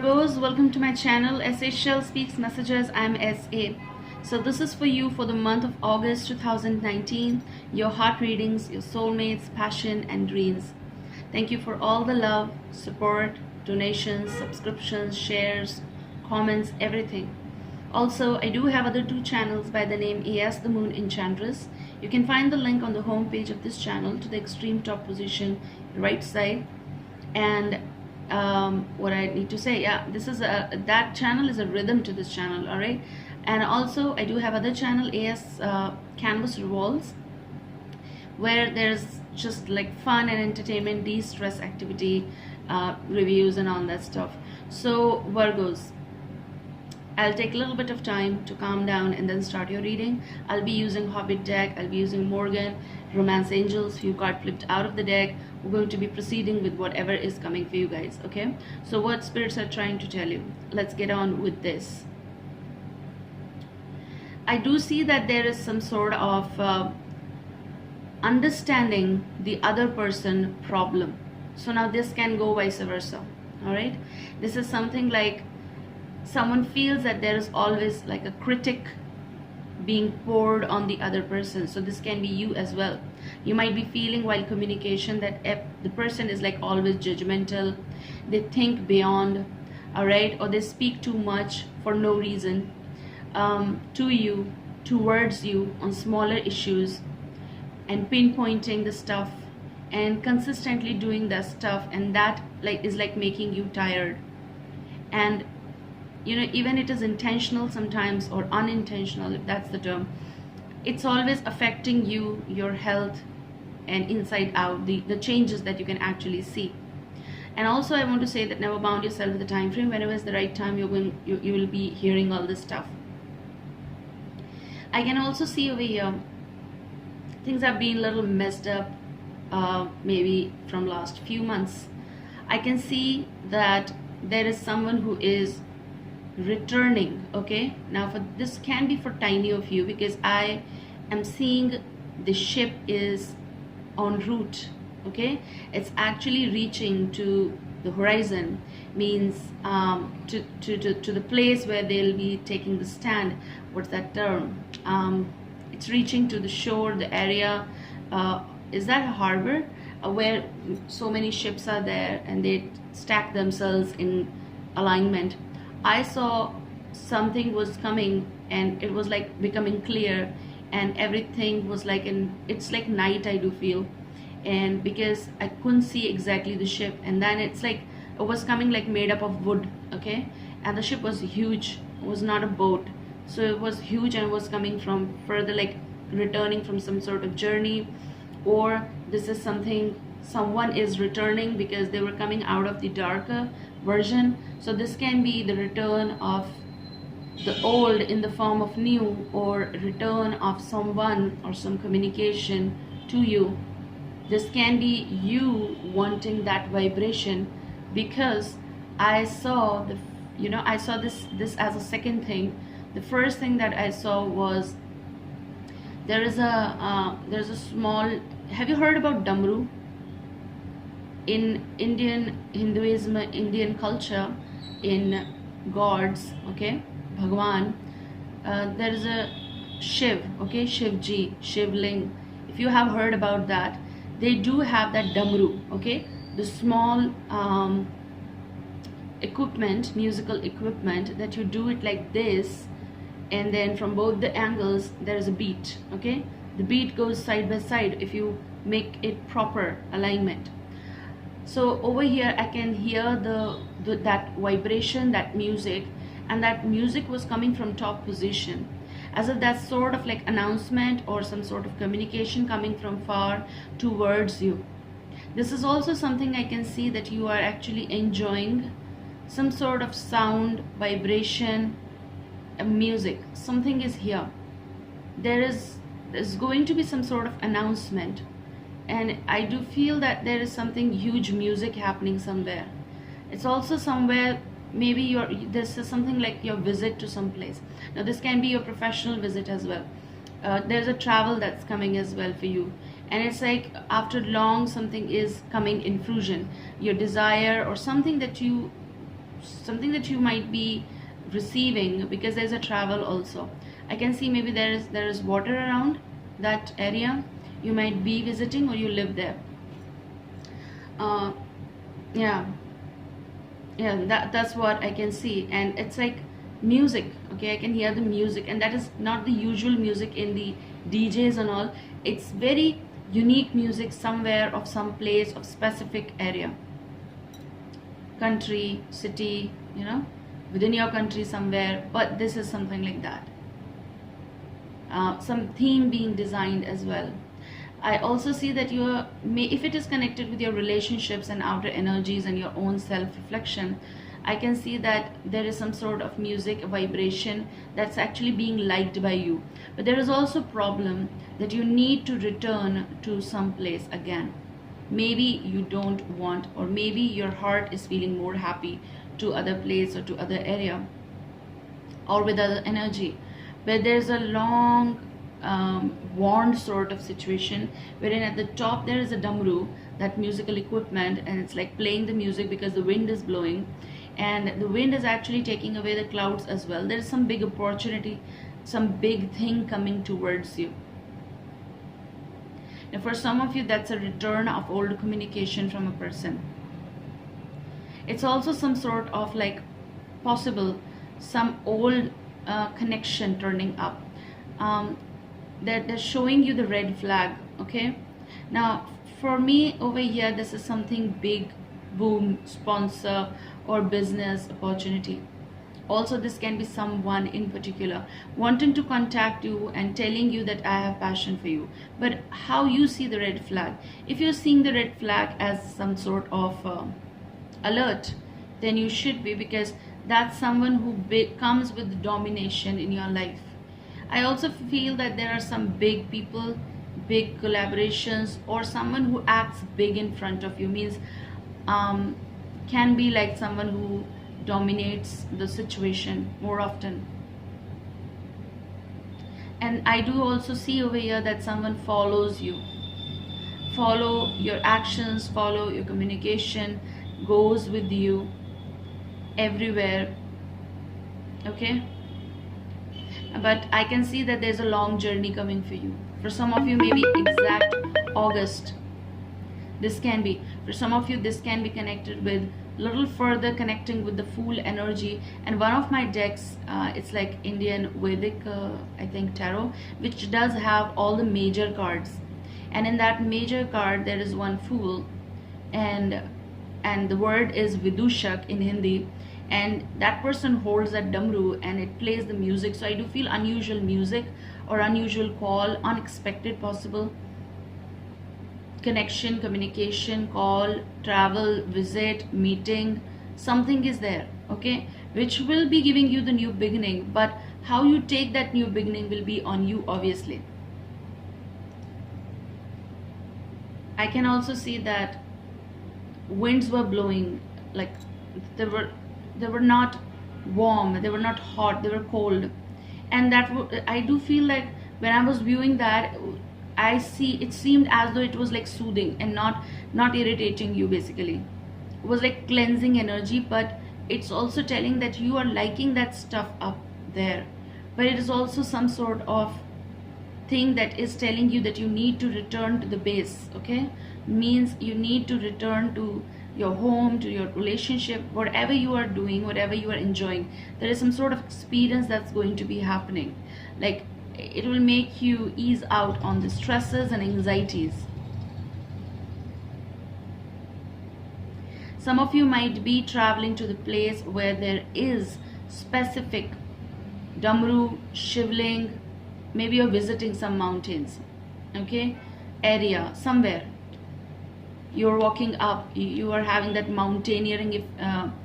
Virgos, welcome to my channel Sashell Speaks Messages. I'm SA. So this is for you for the month of August 2019, your heart readings, your soulmates, passion and dreams. Thank you for all the love, support, donations, subscriptions, shares, comments, everything. Also, I do have other two channels by the name AS the Moon Enchantress. You can find the link on the home page of this channel to the extreme top position, right side. And what I need to say, yeah, this is that channel is a rhythm to this channel, all right. And also I do have other channel AS Canvas Revolves, where there's just like fun and entertainment, de-stress activity, reviews and all that stuff. So Virgos, I'll take a little bit of time to calm down and then start your reading. I'll be using Hobbit deck, I'll be using Morgan, Romance Angels, few card flipped out of the deck. We're going to be proceeding with whatever is coming for you guys, okay? So what spirits are trying to tell you? Let's get on with this. I do see that there is some sort of understanding the other person problem. So now this can go vice versa, all right? This is something like someone feels that there is always like a critic being poured on the other person. So this can be you as well. You might be feeling while communication that the person is like always judgmental, they think beyond, all right, or they speak too much for no reason to you, towards you on smaller issues, and pinpointing the stuff and consistently doing that stuff, and that like is like making you tired. And you know, even it is intentional sometimes or unintentional, if that's the term, it's always affecting you, your health, and inside out, the changes that you can actually see. And also I want to say that never bound yourself with the time frame. Whenever is the right time, you will be hearing all this stuff. I can also see over here things have been a little messed up, maybe from last few months. I can see that there is someone who is returning, okay? Now for this can be for tiny of you, because I am seeing the ship is en route, okay? It's actually reaching to the horizon, means to the place where they'll be taking the stand. What's that term? It's reaching to the shore, the area, is that a harbor where so many ships are there and they stack themselves in alignment. I saw something was coming and it was like becoming clear, and everything was like it's like night, I do feel, and because I couldn't see exactly the ship, and then it's like it was coming like made up of wood, okay, and the ship was huge, it was not a boat, so it was huge and it was coming from further, like returning from some sort of journey, or this is something, someone is returning because they were coming out of the darker version. So this can be the return of the old in the form of new, or return of someone or some communication to you. This can be you wanting that vibration, because I saw the, you know, I saw this as a second thing. The first thing that I saw was there's a small, have you heard about Damru? In Indian Hinduism, Indian culture, in gods, okay, Bhagwan, there is a Shiv, okay, Shivji, Shivling. If you have heard about that, they do have that Damru, okay, the small equipment, musical equipment, that you do it like this, and then from both the angles there is a beat, okay, the beat goes side by side if you make it proper alignment. So over here I can hear that vibration, that music, and that music was coming from top position, as if that's sort of like announcement or some sort of communication coming from far towards you. This is also something I can see that you are actually enjoying some sort of sound, vibration, music. Something is here. There's going to be some sort of announcement. And I do feel that there is something huge music happening somewhere. It's also somewhere, maybe this is something like your visit to some place. Now this can be your professional visit as well. There's a travel that's coming as well for you, and it's like after long something is coming in fusion, your desire or something that you something that you might be receiving, because there's a travel also. I can see maybe there is water around that area. You might be visiting or you live there. uh, yeah, that's what I can see. And it's like music, okay? I can hear the music, and that is not the usual music in the DJs and all. It's very unique music, somewhere of some place of specific area, country, city, within your country somewhere. But this is something like that. Some theme being designed as well. I also see that if it is connected with your relationships and outer energies and your own self-reflection, I can see that there is some sort of music, a vibration that's actually being liked by you. But there is also a problem that you need to return to some place again. Maybe you don't want, or maybe your heart is feeling more happy to other place or to other area or with other energy. But there's a long wand sort of situation, wherein at the top there is a damru, that musical equipment, and it's like playing the music because the wind is blowing, and the wind is actually taking away the clouds as well. There is some big opportunity, some big thing coming towards you. Now for some of you, that's a return of old communication from a person. It's also some sort of like possible some old connection turning up. They're showing you the red flag, okay? Now for me over here, this is something big, boom, sponsor or business opportunity. Also this can be someone in particular wanting to contact you and telling you that I have passion for you. But how you see the red flag? If you're seeing the red flag as some sort of alert, then you should be, because that's someone who comes with domination in your life. I also feel that there are some big people, big collaborations, or someone who acts big in front of you. Means can be like someone who dominates the situation more often. And I do also see over here that someone follows you, follow your actions, follow your communication, goes with you everywhere, okay? But I can see that there's a long journey coming for you. For some of you, maybe exact August. This can be. For some of you, this can be connected with little further connecting with the Fool energy. And one of my decks, it's like Indian Vedic, I think, tarot, which does have all the major cards. And in that major card, there is one Fool. And the word is Vidushak in Hindi. And that person holds that damru and it plays the music. So I do feel unusual music or unusual call, unexpected possible connection, communication, call, travel, visit, meeting. Something is there, okay, which will be giving you the new beginning. But how you take that new beginning will be on you, obviously. I can also see that winds were blowing, like they were not warm, they were not hot, they were cold. And that I do feel like when I was viewing that, it seemed as though it was like soothing and not irritating you. Basically it was like cleansing energy. But it's also telling that you are liking that stuff up there. But it is also some sort of thing that is telling you that you need to return to the base, okay? Means you need to return to your home, to your relationship, whatever you are doing, whatever you are enjoying. There is some sort of experience that's going to be happening. Like it will make you ease out on the stresses and anxieties. Some of you might be traveling to the place where there is specific damru, shivling. Maybe you're visiting some mountains, okay, area somewhere. You're walking up, you are having that mountaineering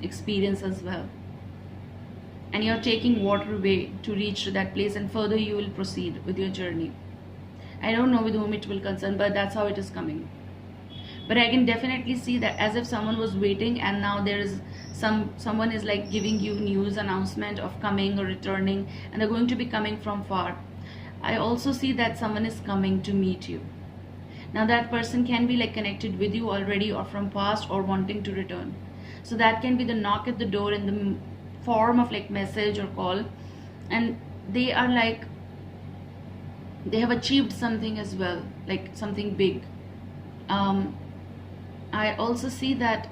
experience as well. And you're taking waterway to reach to that place, and further you will proceed with your journey. I don't know with whom it will concern, but that's how it is coming. But I can definitely see that as if someone was waiting, and now there is someone is like giving you news, announcement of coming or returning, and they're going to be coming from far. I also see that someone is coming to meet you. Now that person can be like connected with you already or from past or wanting to return. So that can be the knock at the door in the form of like message or call, and they are like they have achieved something as well, like something big. I also see that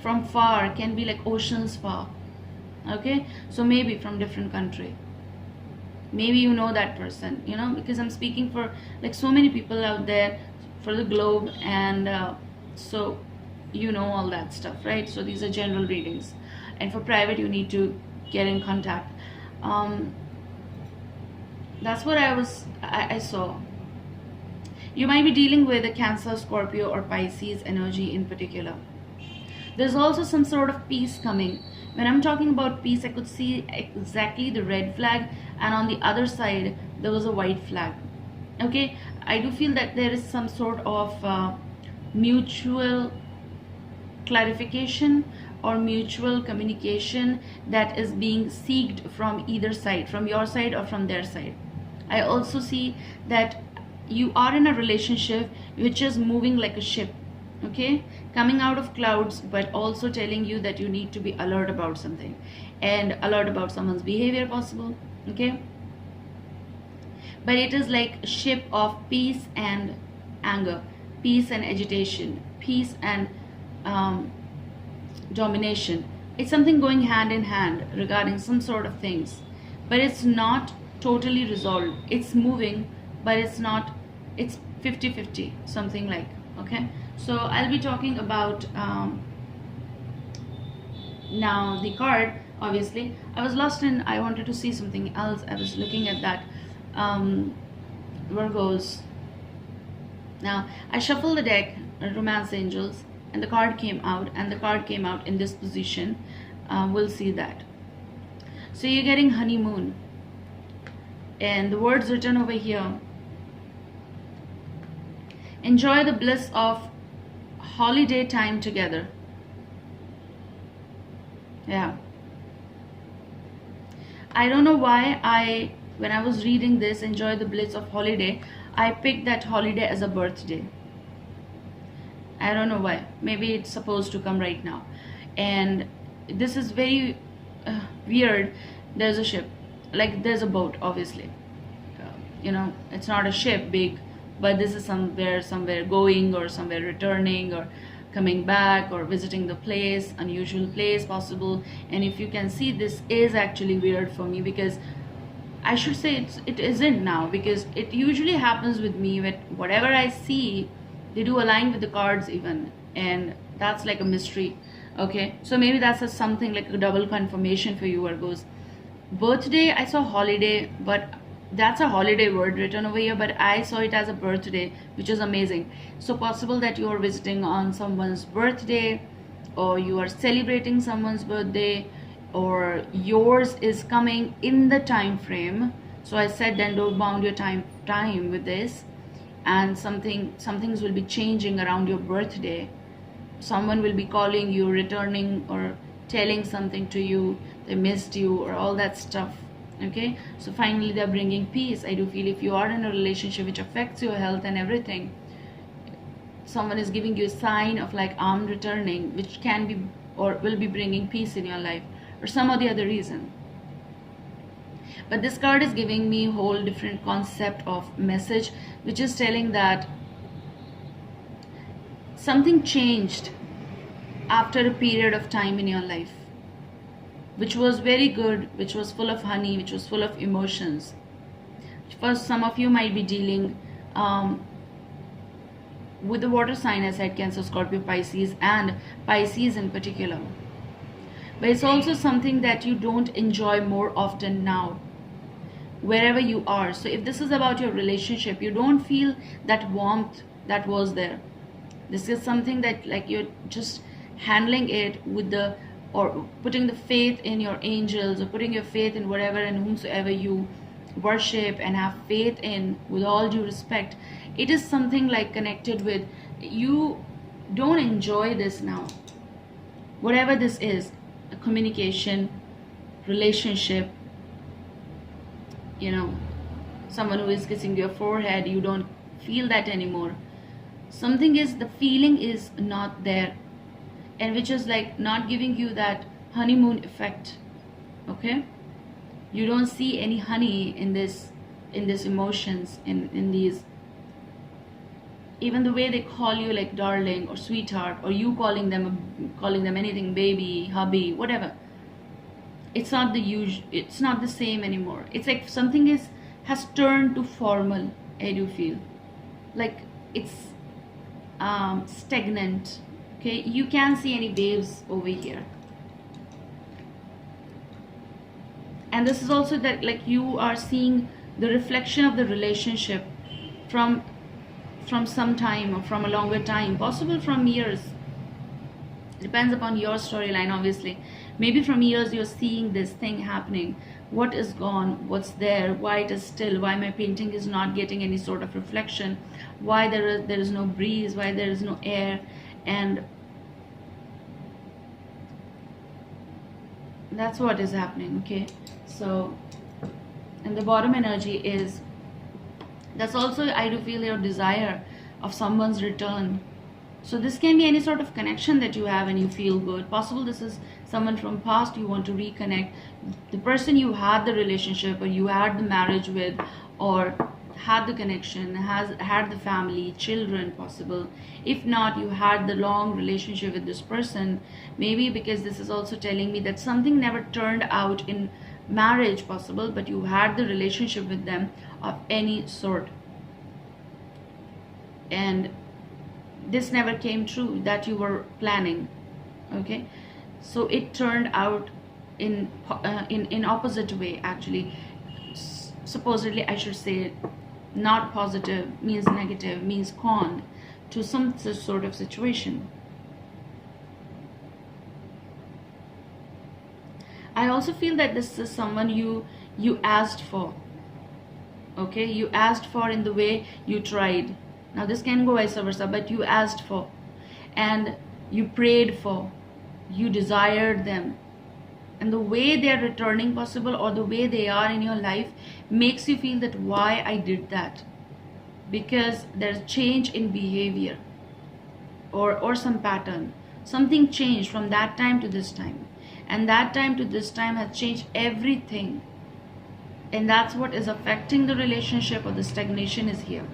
from far can be like oceans far. Okay, so maybe from different country, maybe you know that person, you know, because I'm speaking for like so many people out there for the globe, and so you know all that stuff, right? So these are general readings, and for private you need to get in contact. That's what I saw. You might be dealing with a Cancer, Scorpio, or Pisces energy in particular. There's also some sort of peace coming. When I'm talking about peace, I could see exactly the red flag, and on the other side there was a white flag. Okay, I do feel that there is some sort of mutual clarification or mutual communication that is being seeked from either side, from your side or from their side. I also see that you are in a relationship which is moving like a ship, okay, coming out of clouds, but also telling you that you need to be alert about something, and alert about someone's behavior possible, okay. But it is like a ship of peace and anger, peace and agitation, peace and domination. It's something going hand in hand regarding some sort of things, but it's not totally resolved. It's moving, but it's not, it's 50-50, something like, okay. So I'll be talking about now the card. Obviously I was lost in, I wanted to see something else. I was looking at that Virgos. Now I shuffled the deck, Romance Angels, and the card came out, and the card came out in this position. We'll see that. So you're getting honeymoon, and the words written over here: enjoy the bliss of holiday time together. Yeah, I don't know why when I was reading this, enjoy the bliss of holiday, I picked that holiday as a birthday. I don't know why. Maybe it's supposed to come right now. And this is very weird. There's a ship, like there's a boat, obviously. You know, it's not a ship big, but this is somewhere going, or somewhere returning, or coming back, or visiting the place, unusual place possible. And if you can see, this is actually weird for me, because I should say it isn't now, because it usually happens with me with whatever I see, they do align with the cards even, and that's like a mystery. Okay, so maybe that's something like a double confirmation for you, Virgos. Birthday, I saw holiday, but that's a holiday word written over here, but I saw it as a birthday, which is amazing. So possible that you are visiting on someone's birthday, or you are celebrating someone's birthday, or yours is coming in the time frame. So I said, then don't bound your time with this, and some things will be changing around your birthday. Someone will be calling you, returning, or telling something to you, they missed you, or all that stuff. Okay, so finally they're bringing peace. I do feel if you are in a relationship which affects your health and everything, someone is giving you a sign of like I'm returning, which can be or will be bringing peace in your life, or some or the other reason. But this card is giving me a whole different concept of message, which is telling that something changed after a period of time in your life, which was very good, which was full of honey, which was full of emotions. First, some of you might be dealing with the water sign, I said, Cancer, Scorpio, Pisces, and Pisces in particular. But it's also something that you don't enjoy more often now, wherever you are. So if this is about your relationship, you don't feel that warmth that was there. This is something that like you're just handling it with the, or putting the faith in your angels, or putting your faith in whatever and whomsoever you worship and have faith in, with all due respect. It is something like connected with, you don't enjoy this now, whatever this is, a communication, relationship, you know, someone who is kissing your forehead, you don't feel that anymore. Something is, the feeling is not there. and which is like not giving you that honeymoon effect. Okay, you don't see any honey in this emotions, in these, even the way they call you like darling or sweetheart, or you calling them anything, baby, hubby, whatever. It's not the usual, it's not the same anymore. It's like something has turned to formal. I do feel like it's stagnant. Okay, you can't see any waves over here. And this is also that like you are seeing the reflection of the relationship from some time, or from a longer time, possible from years. Depends upon your storyline, obviously. Maybe from years you're seeing this thing happening. What is gone, what's there, why it is still, why my painting is not getting any sort of reflection, why there is no breeze, why there is no air. And that's what is happening. Okay, so, and the bottom energy is, that's also, I do feel, your desire of someone's return. So this can be any sort of connection that you have and you feel good. Possible this is someone from past you want to reconnect. The person you had the relationship, or you had the marriage with, or had the connection, had the family, children, possible. If not, you had the long relationship with this person. Maybe because this is also telling me that something never turned out in marriage, possible, but you had the relationship with them of any sort. And this never came true that you were planning. Okay, so it turned out in opposite way, actually. Supposedly, I should say, not positive, means negative, means con to some sort of situation. I also feel that this is someone you asked for. Okay, you asked for in the way you tried. Now this can go vice versa, but you asked for, and you prayed for, you desired them, and the way they are returning, possible, or the way they are in your life, makes you feel that why I did that, because there's change in behavior, or some pattern. Something changed from that time to this time, and that time to this time has changed everything, and that's what is affecting the relationship, or the stagnation is here.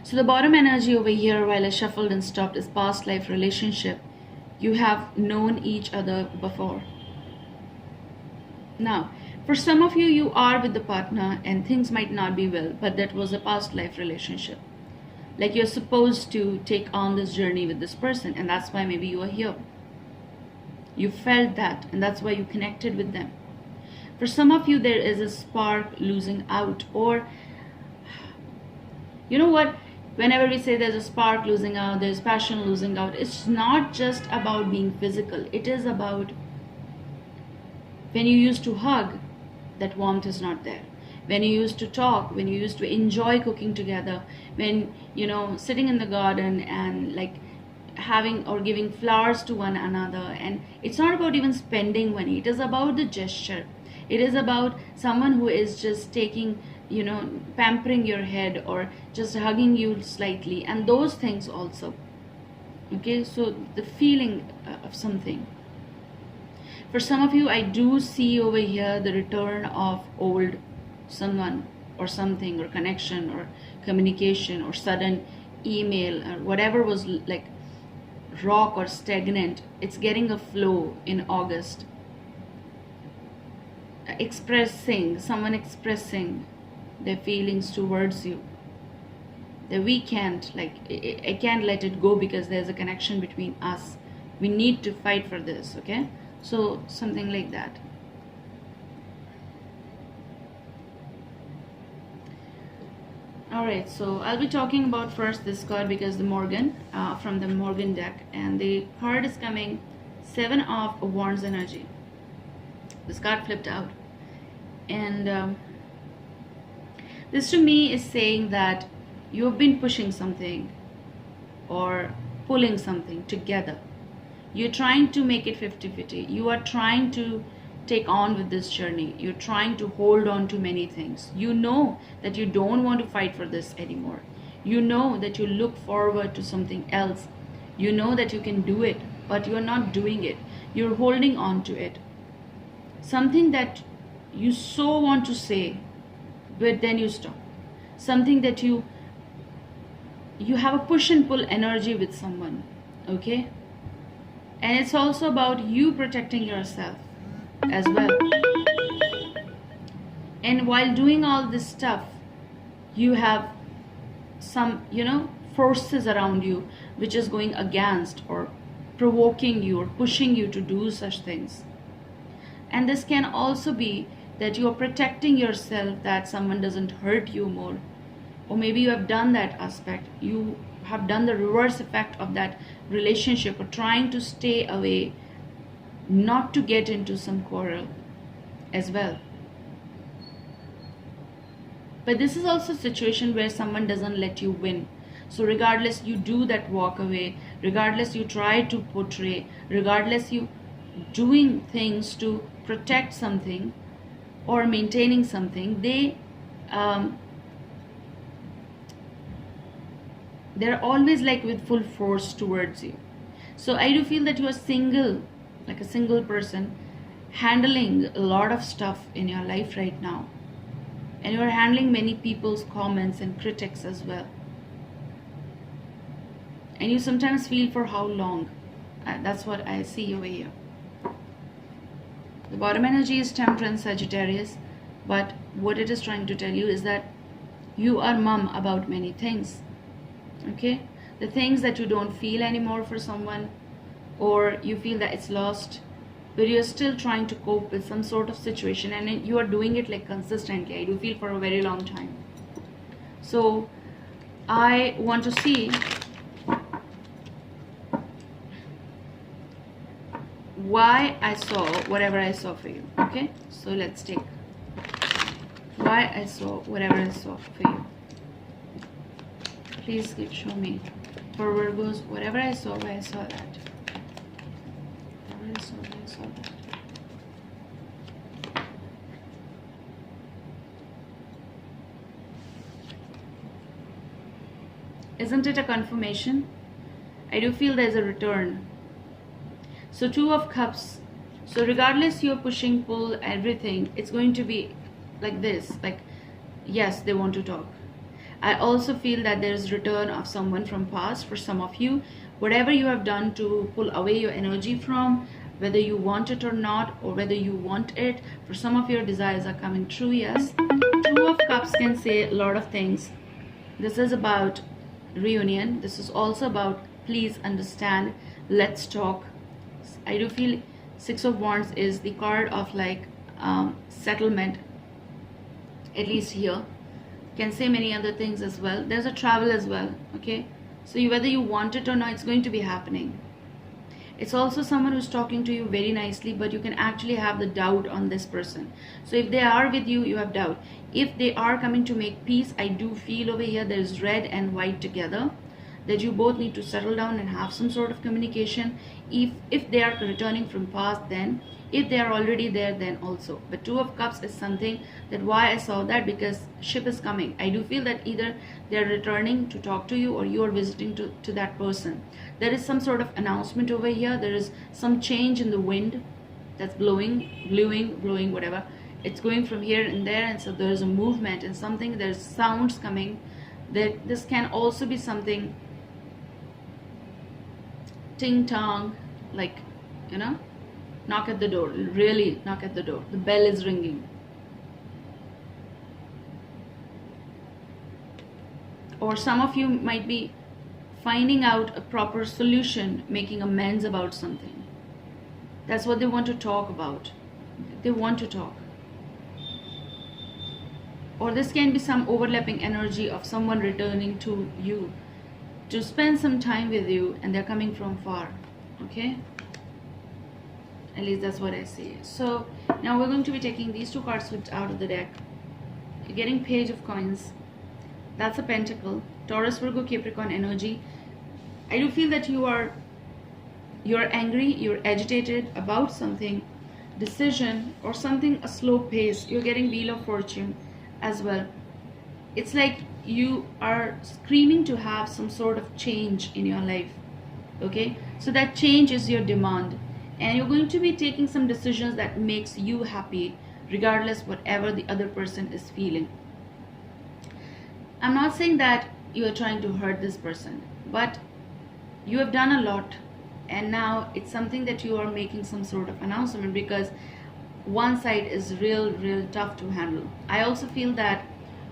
So the bottom energy over here, while I shuffled and stopped, is past life relationship. You have known each other before. Now, for some of you, you are with the partner and things might not be well, but that was a past life relationship. Like you're supposed to take on this journey with this person, and that's why maybe you are here. You felt that, and that's why you connected with them. For some of you, there is a spark losing out, or you know what? Whenever we say there's a spark losing out, there's passion losing out, it's not just about being physical. It is about when you used to hug, that warmth is not there. When you used to talk, when you used to enjoy cooking together, when, sitting in the garden and like having or giving flowers to one another. And it's not about even spending money. It is about the gesture. It is about someone who is just taking, pampering your head, or just hugging you slightly, and those things also. Okay, so the feeling of something. For some of you, I do see over here the return of old someone or something, or connection or communication, or sudden email, or whatever was like rock or stagnant. It's getting a flow in August. Someone expressing their feelings towards you, that we can't, I can't let it go because there's a connection between us. We need to fight for this. Okay, so something like that. Alright, so I'll be talking about first this card, because the Morgan, from the Morgan deck, and the card is coming 7 of Wands energy. This card flipped out, and this to me is saying that you've been pushing something or pulling something together. You're trying to make it 50-50. You are trying to take on with this journey. You're trying to hold on to many things. You know that you don't want to fight for this anymore. You know that you look forward to something else. You know that you can do it, but you're not doing it. You're holding on to it. Something that you so want to say, but then you stop. Something that you have a push and pull energy with someone, okay? And it's also about you protecting yourself as well. And while doing all this stuff, you have some, forces around you which is going against or provoking you or pushing you to do such things. And this can also be that you are protecting yourself, that someone doesn't hurt you more. Or maybe you have done that aspect. You have done the reverse effect of that relationship, or trying to stay away, not to get into some quarrel as well. But this is also a situation where someone doesn't let you win. So regardless you do that walk away, regardless you try to portray, regardless you doing things to protect something or maintaining something, they're always like with full force towards you. So I do feel that you are single, like a single person, handling a lot of stuff in your life right now. And you are handling many people's comments and critics as well. And you sometimes feel for how long. That's what I see over here. The bottom energy is Temperance, Sagittarius. But what it is trying to tell you is that you are mum about many things. Okay? The things that you don't feel anymore for someone, or you feel that it's lost, but you're still trying to cope with some sort of situation, and you are doing it like consistently. I do feel for a very long time. So I want to see why I saw whatever I saw for you. Okay, so let's take why I saw whatever I saw for you. Please show me for Virgos whatever I saw, why I saw that. Whatever I saw, why I saw that. Isn't it a confirmation? I do feel there's a return. So 2 of Cups. So regardless you're pushing, pull, everything, it's going to be like this. Like, yes, they want to talk. I also feel that there's return of someone from past for some of you. Whatever you have done to pull away your energy from, whether you want it or not, or whether you want it, for some of your desires are coming true, yes. 2 of Cups can say a lot of things. This is about reunion. This is also about please understand, let's talk. I do feel 6 of Wands is the card of like settlement, at least here. Can say many other things as well. There's a travel as well, okay? So whether you want it or not, it's going to be happening. It's also someone who's talking to you very nicely, but you can actually have the doubt on this person. So if they are with you, you have doubt. If they are coming to make peace, I do feel over here there's red and white together, that you both need to settle down and have some sort of communication. If they are returning from past, then if they are already there, then also. But 2 of Cups is something that why I saw that, because ship is coming. I do feel that either they are returning to talk to you, or you are visiting to that person. There is some sort of announcement over here. There is some change in the wind that's blowing, whatever. It's going from here and there, and so there is a movement and something. There's sounds coming. That this can also be something ting tong, like, knock at the door, really knock at the door. The bell is ringing. Or some of you might be finding out a proper solution, making amends about something. That's what they want to talk about. They want to talk. Or this can be some overlapping energy of someone returning to you to spend some time with you, and they're coming from far. Okay, at least that's what I see. So now we're going to be taking these 2 cards flipped out of the deck. You're getting Page of Coins. That's a pentacle. Taurus, Virgo, Capricorn energy. I do feel that you're angry, you're agitated about something, decision or something, a slow pace. You're getting Wheel of Fortune as well. It's like you are screaming to have some sort of change in your life. Okay, so that change is your demand, and you're going to be taking some decisions that makes you happy regardless whatever the other person is feeling. I'm not saying that you are trying to hurt this person, but you have done a lot, and now it's something that you are making some sort of announcement, because one side is real tough to handle. I also feel that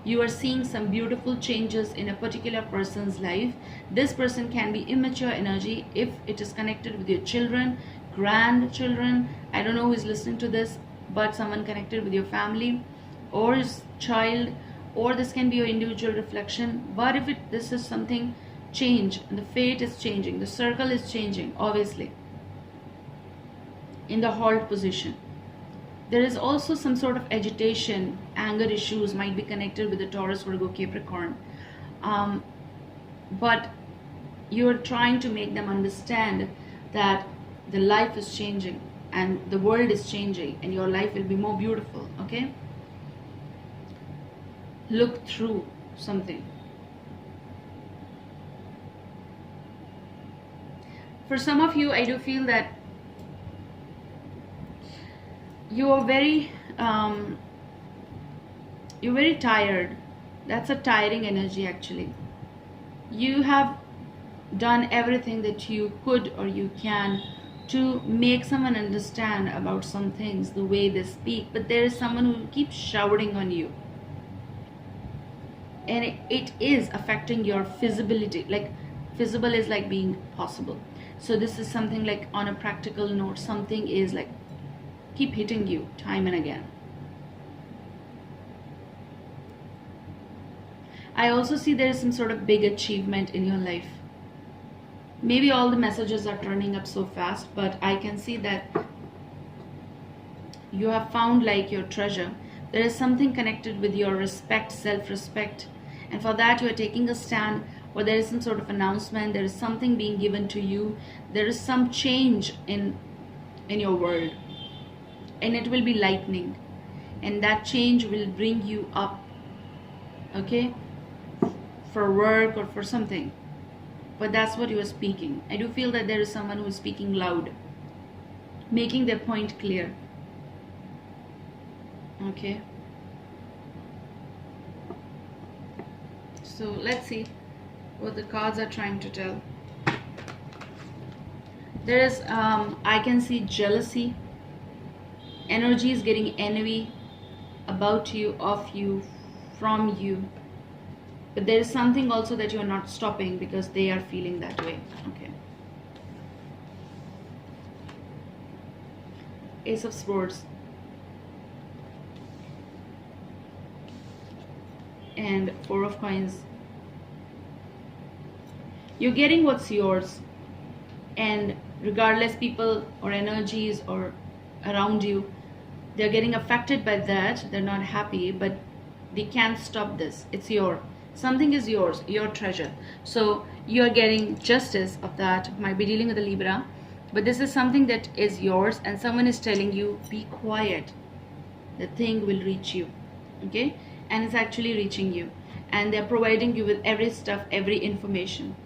you are seeing some beautiful changes in a particular person's life. This person can be immature energy if it is connected with your children, grandchildren. I don't know who is listening to this, but someone connected with your family or child, or this can be your individual reflection. But if this is something change, the fate is changing, the circle is changing, obviously in the halt position. There is also some sort of agitation, anger issues might be connected with the Taurus, Virgo, Capricorn. But you're trying to make them understand that the life is changing and the world is changing and your life will be more beautiful, okay? Look through something. For some of you, I do feel that you are you're very tired. That's a tiring energy actually. You have done everything that you could or you can to make someone understand about some things, the way they speak, but there is someone who keeps shouting on you, and it is affecting your feasibility. Like feasible is like being possible. So this is something like on a practical note, something is like keep hitting you time and again. I also see there is some sort of big achievement in your life. Maybe all the messages are turning up so fast, but I can see that you have found like your treasure. There is something connected with your respect, self-respect, and for that you are taking a stand, or there is some sort of announcement, there is something being given to you, there is some change in your world, and it will be lightning, and that change will bring you up, okay, for work or for something. But that's what you are speaking. I do feel that there is someone who is speaking loud, making their point clear, okay? So let's see what the cards are trying to tell. There is I can see jealousy. Energy is getting envy about you, of you, from you. But there is something also that you are not stopping because they are feeling that way. Okay. Ace of Swords. And Four of Coins. You're getting what's yours. And regardless, people or energies or around you, they're getting affected by that. They're not happy, but they can't stop this. It's your, something is yours, your treasure. So you're getting justice of that. Might be dealing with a Libra, but this is something that is yours, and someone is telling you be quiet, the thing will reach you, okay? And it's actually reaching you, and they're providing you with every stuff, every information.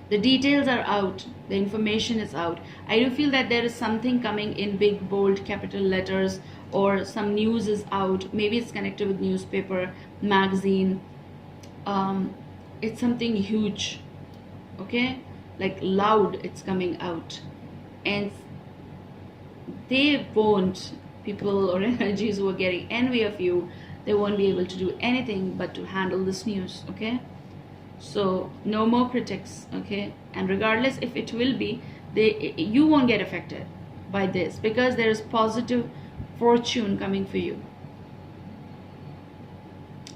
The details are out, the information is out. I do feel that there is something coming in big, bold, capital letters, or some news is out. Maybe it's connected with newspaper, magazine. It's something huge, okay? Like loud, it's coming out. And they won't, people or energies who are getting envy of you, they won't be able to do anything but to handle this news, okay? So no more critics, okay? And regardless if it will be, you won't get affected by this, because there is positive fortune coming for you.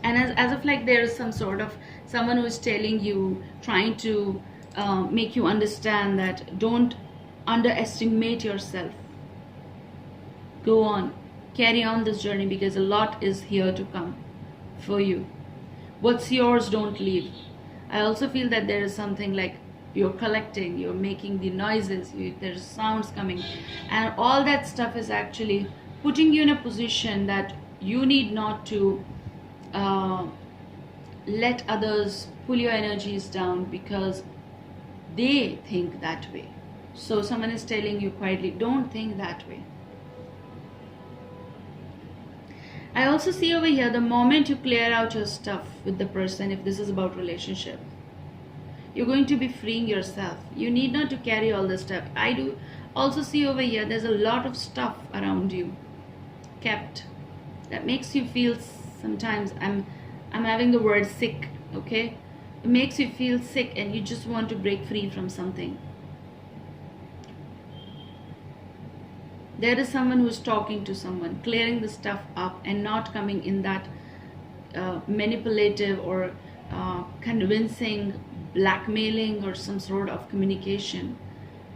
And as of like there is some sort of someone who is telling you, trying to make you understand that don't underestimate yourself. Go on, carry on this journey, because a lot is here to come for you. What's yours, don't leave. I also feel that there is something like you're collecting, you're making the noises, there's sounds coming, and all that stuff is actually putting you in a position that you need not to let others pull your energies down, because they think that way. So someone is telling you quietly, don't think that way. I also see over here, the moment you clear out your stuff with the person, if this is about relationship, you're going to be freeing yourself. You need not to carry all this stuff. I do also see over here, there's a lot of stuff around you kept that makes you feel, sometimes I'm having the word sick, okay? It makes you feel sick and you just want to break free from something. There is someone who's talking to someone, clearing the stuff up and not coming in that manipulative or convincing, blackmailing or some sort of communication.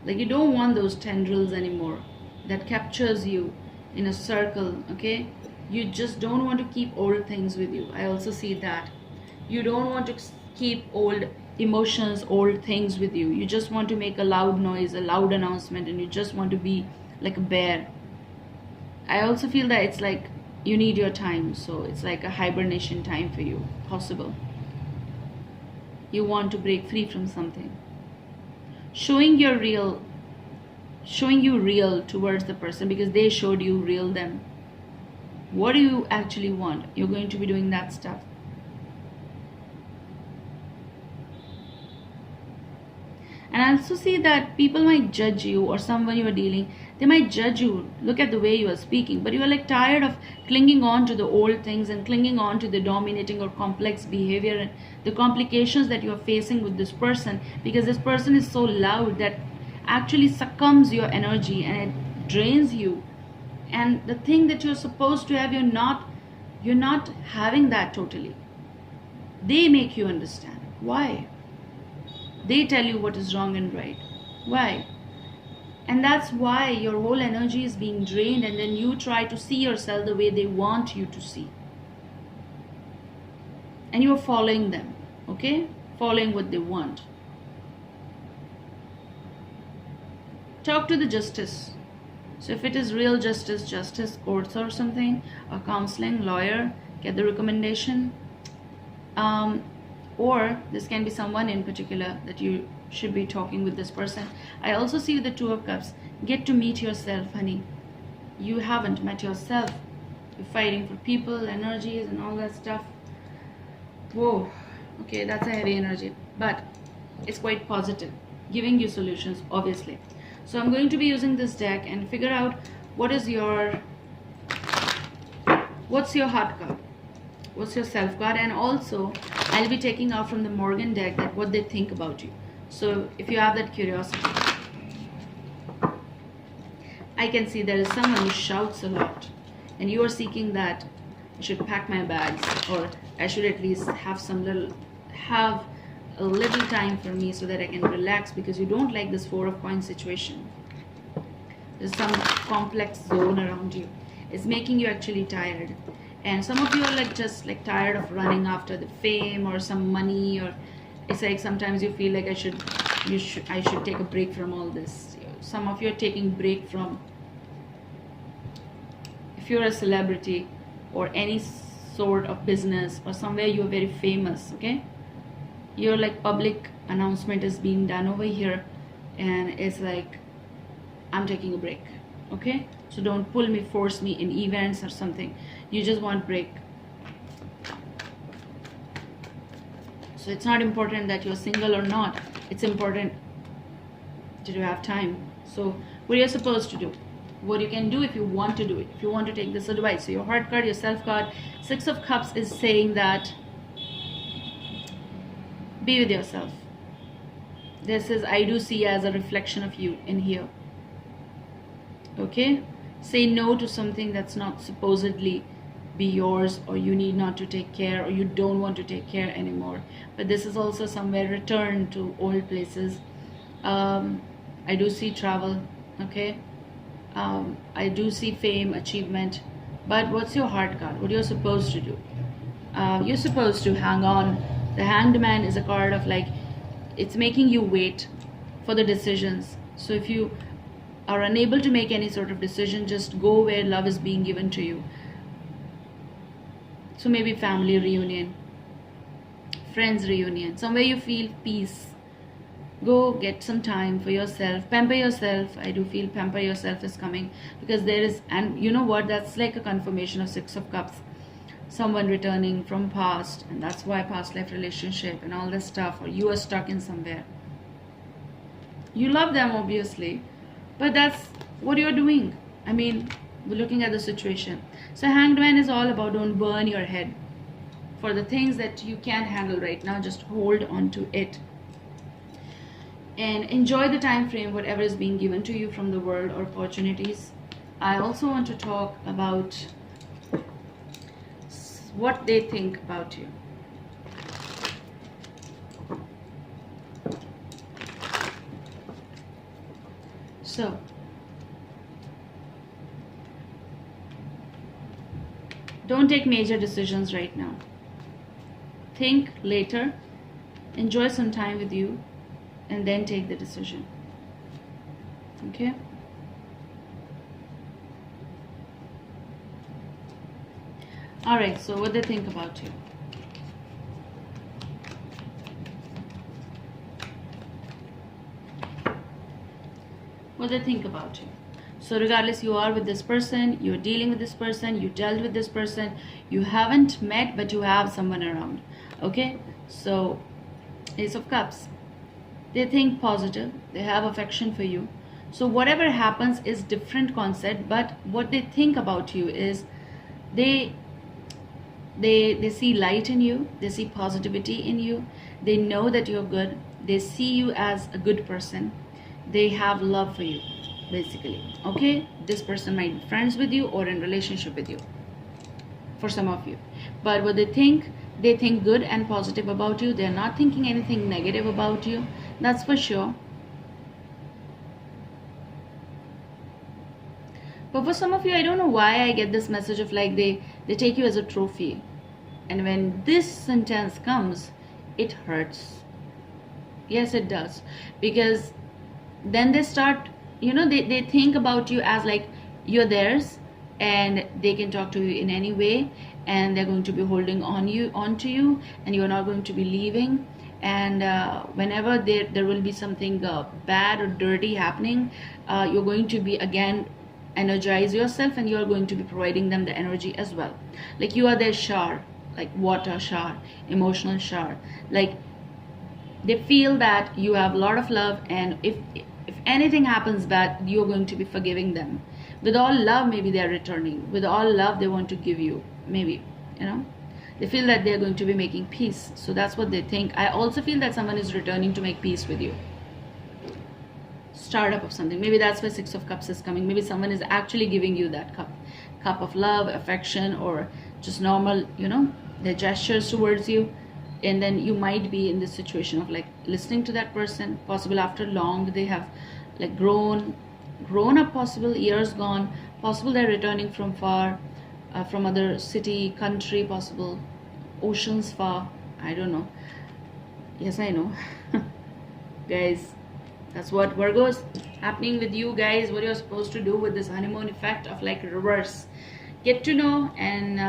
Like you don't want those tendrils anymore that captures you in a circle, okay? You just don't want to keep old things with you. I also see that. You don't want to keep old emotions, old things with you. You just want to make a loud noise, a loud announcement, and you just want to be like a bear. I also feel that it's like you need your time, so it's like a hibernation time for you, possible. You want to break free from something. Showing you real towards the person because they showed you real them. What do you actually want? You're going to be doing that stuff. And I also see that people might judge you, or someone you are dealing, they might judge you. Look at the way you are speaking, but you are like tired of clinging on to the old things and clinging on to the dominating or complex behavior and the complications that you are facing with this person, because this person is so loud that actually succumbs your energy and it drains you. And the thing that you're supposed to have, you're not having that totally. They make you understand. Why? They tell you what is wrong and right. Why? And that's why your whole energy is being drained, and then you try to see yourself the way they want you to see. And you are following them, okay? Following what they want. Talk to the justice. So if it is real justice, courts or something, or counseling, lawyer, get the recommendation. Or this can be someone in particular that you should be talking with this person. I also see the Two of Cups. Get to meet yourself, honey. You haven't met yourself. You're fighting for people, energies and all that stuff. Whoa. Okay, that's a heavy energy. But it's quite positive. Giving you solutions, obviously. So I'm going to be using this deck and figure out what's your heart card, what's your self card, and also I'll be taking out from the Morgan deck that what they think about you. So if you have that curiosity, I can see there is someone who shouts a lot and you are seeking that I should pack my bags, or I should at least have a little time for me so that I can relax, because you don't like this Four of Coins situation. There's some complex zone around you. It's making you actually tired. And some of you are like just like tired of running after the fame or some money, or it's like sometimes you feel like I should take a break from all this. Some of you are taking break from, if you're a celebrity or any sort of business or somewhere you're very famous, okay? Your like public announcement is being done over here, and it's like I'm taking a break, okay? So don't pull me, force me in events or something. You just want break. So it's not important that you're single or not. It's important that you have time. So what you're supposed to do, what you can do if you want to do it, if you want to take this advice. So your heart card, your self card, Six of Cups is saying that be with yourself. This is, I do see as a reflection of you in here. Okay? Say no to something that's not supposedly be yours, or you need not to take care, or you don't want to take care anymore. But this is also somewhere return to old places. I do see travel, okay? I do see fame, achievement. But what's your heart card? What you're supposed to do? You're supposed to hang on. The Hanged Man is a card of like, it's making you wait for the decisions. So if you are unable to make any sort of decision, just go where love is being given to you. So maybe family reunion, friends reunion, somewhere you feel peace. Go get some time for yourself, pamper yourself. I do feel pamper yourself is coming, because there is, and you know what, that's like a confirmation of Six of Cups, someone returning from past, and that's why past life relationship and all this stuff, or you are stuck in somewhere. You love them obviously, but that's what you're doing. I mean, we're looking at the situation. So Hanged Man is all about, don't burn your head for the things that you can't handle right now. Just hold on to it and enjoy the time frame, whatever is being given to you from the world or opportunities. I also want to talk about what they think about you. So don't take major decisions right now. Think later, enjoy some time with you, and then take the decision. Okay? Alright, so what they think about you. What they think about you. So regardless, you are with this person, you're dealing with this person, you dealt with this person, you haven't met, but you have someone around. Okay? So Ace of Cups. They think positive, they have affection for you. So whatever happens is different concept, but what they think about you is they see light in you, they see positivity in you, they know that you're good, they see you as a good person, they have love for you, basically. Okay, this person might be friends with you or in relationship with you for some of you, but what they think good and positive about you. They're not thinking anything negative about you, that's for sure. But for some of you, I don't know why I get this message of like they take you as a trophy, and when this sentence comes, it hurts. Yes, it does, because then they start, you know, they think about you as like you're theirs, and they can talk to you in any way, and they're going to be holding onto you, and you're not going to be leaving. And whenever there will be something bad or dirty happening, you're going to be again energize yourself, and you're going to be providing them the energy as well. Like you are their shower, like water shower, emotional shower. Like they feel that you have a lot of love, and if anything happens bad, you're going to be forgiving them. With all love, maybe they're returning. With all love, they want to give you, maybe, you know. They feel that they're going to be making peace. So that's what they think. I also feel that someone is returning to make peace with you. Startup of something. Maybe that's why Six of Cups is coming. Maybe someone is actually giving you that cup of love, affection, or just normal, you know, their gestures towards you. And then you might be in this situation of like listening to that person. Possible after long they have like grown up, possible years gone, possible they're returning from far, from other city, country, possible oceans far, I don't know. Yes, I know. Guys, that's what Virgo's happening with you guys. What you're supposed to do with this honeymoon effect of like reverse, get to know. And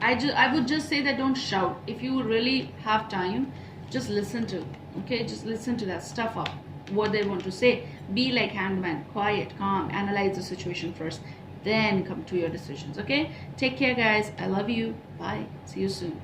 I would just say that don't shout. If you really have time, just listen to, okay, just listen to that stuff up, what they want to say. Be like Hanged Man, quiet, calm, analyze the situation first, then come to your decisions. Okay, take care guys, I love you, bye, see you soon.